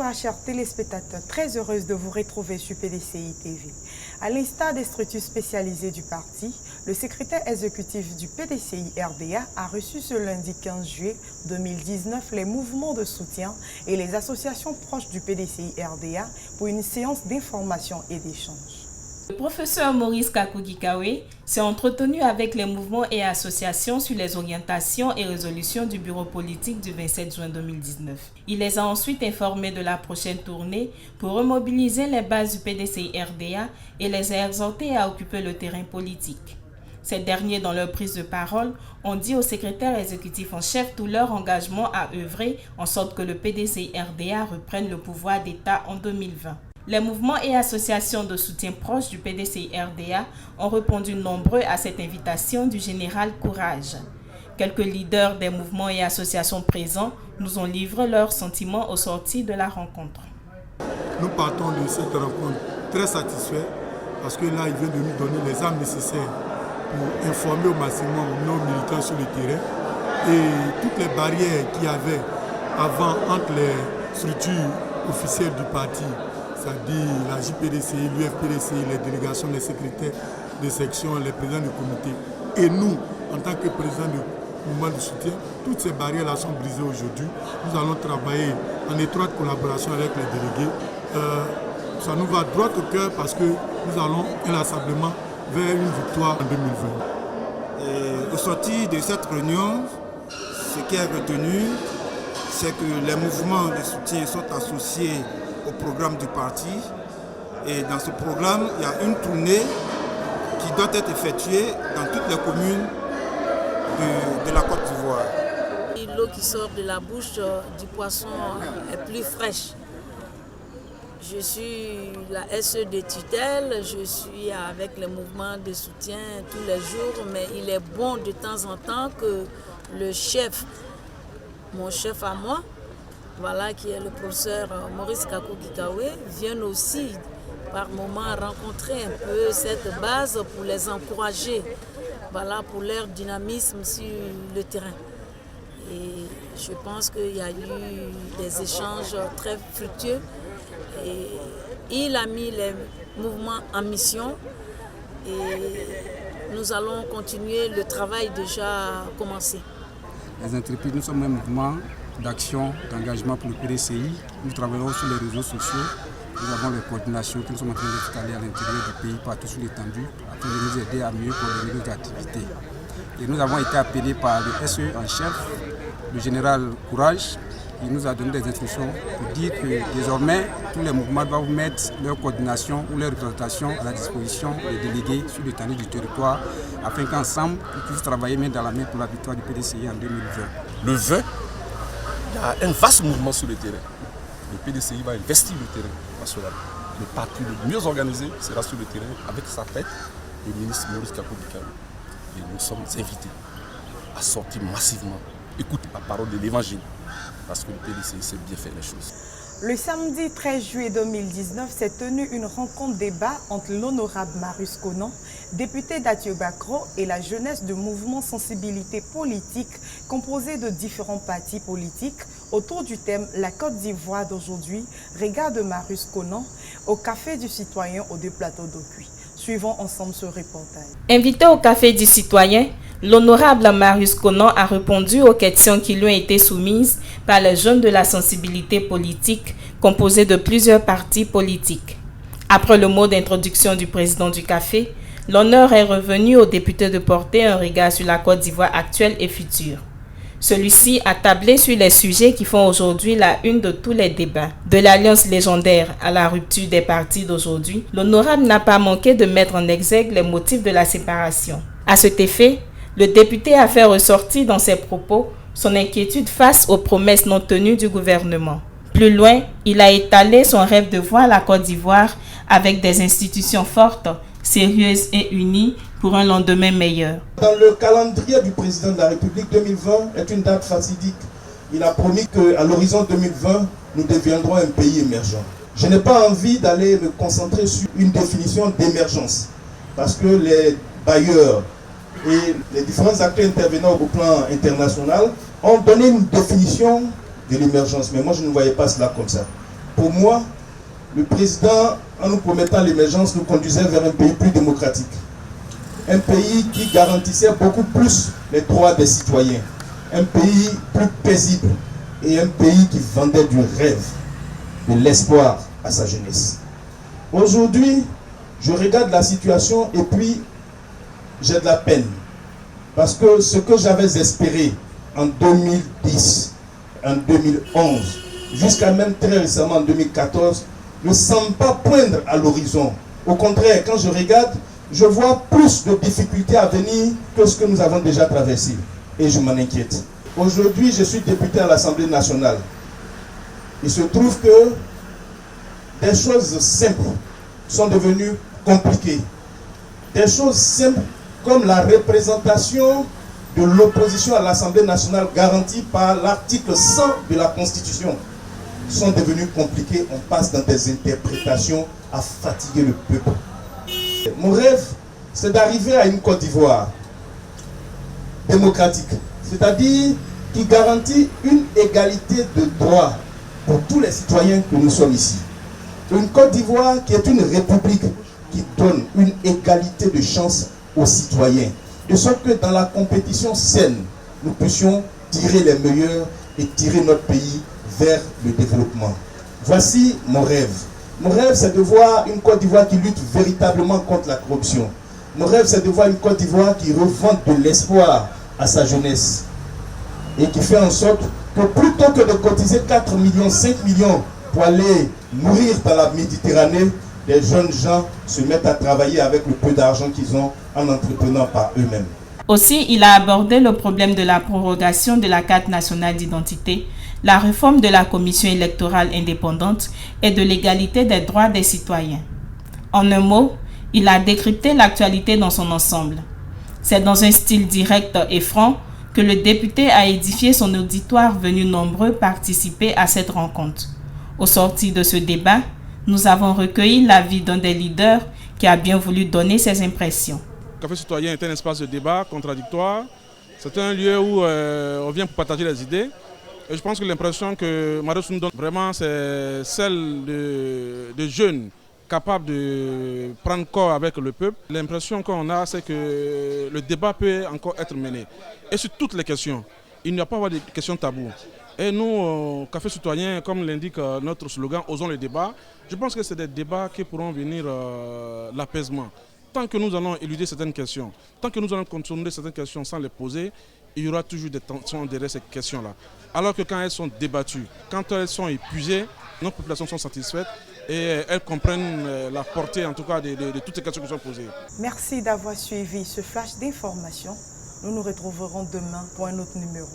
Bonsoir chers téléspectateurs, très heureuse de vous retrouver sur PDCI TV. À l'instar des structures spécialisées du parti, le secrétaire exécutif du PDCI RDA a reçu ce lundi 15 juillet 2019 les mouvements de soutien et les associations proches du PDCI RDA pour une séance d'information et d'échange. Le professeur Maurice Kakou-Gikawe s'est entretenu avec les mouvements et associations sur les orientations et résolutions du bureau politique du 27 juin 2019. Il les a ensuite informés de la prochaine tournée pour remobiliser les bases du PDCI-RDA et les a exhortés à occuper le terrain politique. Ces derniers, dans leur prise de parole, ont dit au secrétaire exécutif en chef tout leur engagement à œuvrer en sorte que le PDCI-RDA reprenne le pouvoir d'État en 2020. Les mouvements et associations de soutien proches du PDCI-RDA ont répondu nombreux à cette invitation du général Courage. Quelques leaders des mouvements et associations présents nous ont livré leurs sentiments au sortir de la rencontre. Nous partons de cette rencontre très satisfaits parce que là, il vient de nous donner les armes nécessaires pour informer au maximum nos militants sur le terrain et toutes les barrières qu'il y avait avant entre les structures officielles du parti, c'est-à-dire la JPDCI, l'UFPDCI, les délégations, les secrétaires de section, les présidents de comité. Et nous, en tant que président du mouvement de soutien, toutes ces barrières-là sont brisées aujourd'hui. Nous allons travailler en étroite collaboration avec les délégués. Ça nous va droit au cœur parce que nous allons inlassablement vers une victoire en 2020. Et au sortir de cette réunion, ce qui est retenu, c'est que les mouvements de soutien sont associés au programme du parti et dans ce programme il y a une tournée qui doit être effectuée dans toutes les communes de la Côte d'Ivoire. L'eau qui sort de la bouche du poisson est plus fraîche. Je suis la SE de tutelle, je suis avec les mouvements de soutien tous les jours, mais il est bon de temps en temps que le chef, mon chef à moi, voilà, qui est le professeur Maurice Kakou-Gikawe, viennent aussi par moment rencontrer un peu cette base pour les encourager, voilà, pour leur dynamisme sur le terrain. Et je pense qu'il y a eu des échanges très fructueux et il a mis les mouvements en mission et nous allons continuer le travail déjà commencé. Les entreprises, nous sommes un mouvement d'action, d'engagement pour le PDCI. Nous travaillons sur les réseaux sociaux. Nous avons les coordinations que nous sommes en train d'installer à l'intérieur du pays, partout sur l'étendue, afin de nous aider à mieux coordonner nos activités. Et nous avons été appelés par le SE en chef, le général Courage. Il nous a donné des instructions pour dire que désormais, tous les mouvements doivent mettre leur coordination ou leur représentation à la disposition des délégués sur l'étendue du territoire, afin qu'ensemble, nous puissions travailler main dans la main pour la victoire du PDCI en 2020. Le 20, il y a un vaste mouvement sur le terrain. Le PDCI va investir le terrain national. Le parti le mieux organisé sera sur le terrain avec sa tête, le ministre Maurice Kakou-Gikawe. Et nous sommes invités à sortir massivement, écouter la parole de l'évangile, parce que le PDCI sait bien faire les choses. Le samedi 13 juillet 2019 s'est tenue une rencontre débat entre l'honorable Marius Conan, député d'Atiobacro, et la jeunesse de mouvement sensibilité politique composé de différents partis politiques autour du thème La Côte d'Ivoire d'aujourd'hui, regard de Marius Conan au Café du Citoyen aux deux plateaux d'Ocuy. Suivons ensemble ce reportage. Invité au Café du Citoyen, l'honorable Marius Conan a répondu aux questions qui lui ont été soumises par les jeunes de la sensibilité politique composés de plusieurs partis politiques. Après le mot d'introduction du président du café, l'honneur est revenu au député de porter un regard sur la Côte d'Ivoire actuelle et future. Celui-ci a tablé sur les sujets qui font aujourd'hui la une de tous les débats. De l'alliance légendaire à la rupture des partis d'aujourd'hui, l'honorable n'a pas manqué de mettre en exergue les motifs de la séparation. À cet effet, le député a fait ressortir dans ses propos son inquiétude face aux promesses non tenues du gouvernement. Plus loin, il a étalé son rêve de voir la Côte d'Ivoire avec des institutions fortes, sérieuses et unies pour un lendemain meilleur. Dans le calendrier du président de la République, 2020 est une date fatidique. Il a promis qu'à l'horizon 2020, nous deviendrons un pays émergent. Je n'ai pas envie d'aller me concentrer sur une définition d'émergence, parce que les bailleurs et les différents acteurs intervenant au plan international ont donné une définition de l'émergence. Mais moi, je ne voyais pas cela comme ça. Pour moi, le président, en nous promettant l'émergence, nous conduisait vers un pays plus démocratique. Un pays qui garantissait beaucoup plus les droits des citoyens. Un pays plus paisible et un pays qui vendait du rêve, de l'espoir à sa jeunesse. Aujourd'hui, je regarde la situation et puis j'ai de la peine. Parce que ce que j'avais espéré en 2010, en 2011, jusqu'à même très récemment en 2014, ne semble pas poindre à l'horizon. Au contraire, quand je regarde, je vois plus de difficultés à venir que ce que nous avons déjà traversé. Et je m'en inquiète. Aujourd'hui, je suis député à l'Assemblée nationale. Il se trouve que des choses simples sont devenues compliquées. Des choses simples comme la représentation de l'opposition à l'Assemblée nationale garantie par l'article 100 de la Constitution sont devenues compliquées. On passe dans des interprétations à fatiguer le peuple. Mon rêve, c'est d'arriver à une Côte d'Ivoire démocratique, c'est-à-dire qui garantit une égalité de droits pour tous les citoyens que nous sommes ici. Une Côte d'Ivoire qui est une république qui donne une égalité de chances aux citoyens, de sorte que dans la compétition saine, nous puissions tirer les meilleurs et tirer notre pays vers le développement. Voici mon rêve. Mon rêve, c'est de voir une Côte d'Ivoire qui lutte véritablement contre la corruption. Mon rêve, c'est de voir une Côte d'Ivoire qui revende de l'espoir à sa jeunesse et qui fait en sorte que plutôt que de cotiser 4 millions, 5 millions pour aller mourir dans la Méditerranée, les jeunes gens se mettent à travailler avec le peu d'argent qu'ils ont en entreprenant par eux-mêmes. Aussi, il a abordé le problème de la prorogation de la carte nationale d'identité, la réforme de la commission électorale indépendante et de l'égalité des droits des citoyens. En un mot, il a décrypté l'actualité dans son ensemble. C'est dans un style direct et franc que le député a édifié son auditoire venu nombreux participer à cette rencontre. Au sortir de ce débat, nous avons recueilli l'avis d'un des leaders qui a bien voulu donner ses impressions. Le Café Citoyen est un espace de débat contradictoire. C'est un lieu où on vient pour partager les idées. Et je pense que l'impression que Marius nous donne vraiment, c'est celle de jeunes capables de prendre corps avec le peuple. L'impression qu'on a, c'est que le débat peut encore être mené. Et sur toutes les questions, il n'y a pas de questions taboues. Et nous, au Café Citoyen, comme l'indique notre slogan, osons le débat, je pense que c'est des débats qui pourront venir l'apaisement. Tant que nous allons éluder certaines questions, tant que nous allons contourner certaines questions sans les poser, il y aura toujours des tensions derrière ces questions-là. Alors que quand elles sont débattues, quand elles sont épuisées, nos populations sont satisfaites et elles comprennent la portée en tout cas de toutes ces questions qui sont posées. Merci d'avoir suivi ce flash d'information. Nous nous retrouverons demain pour un autre numéro.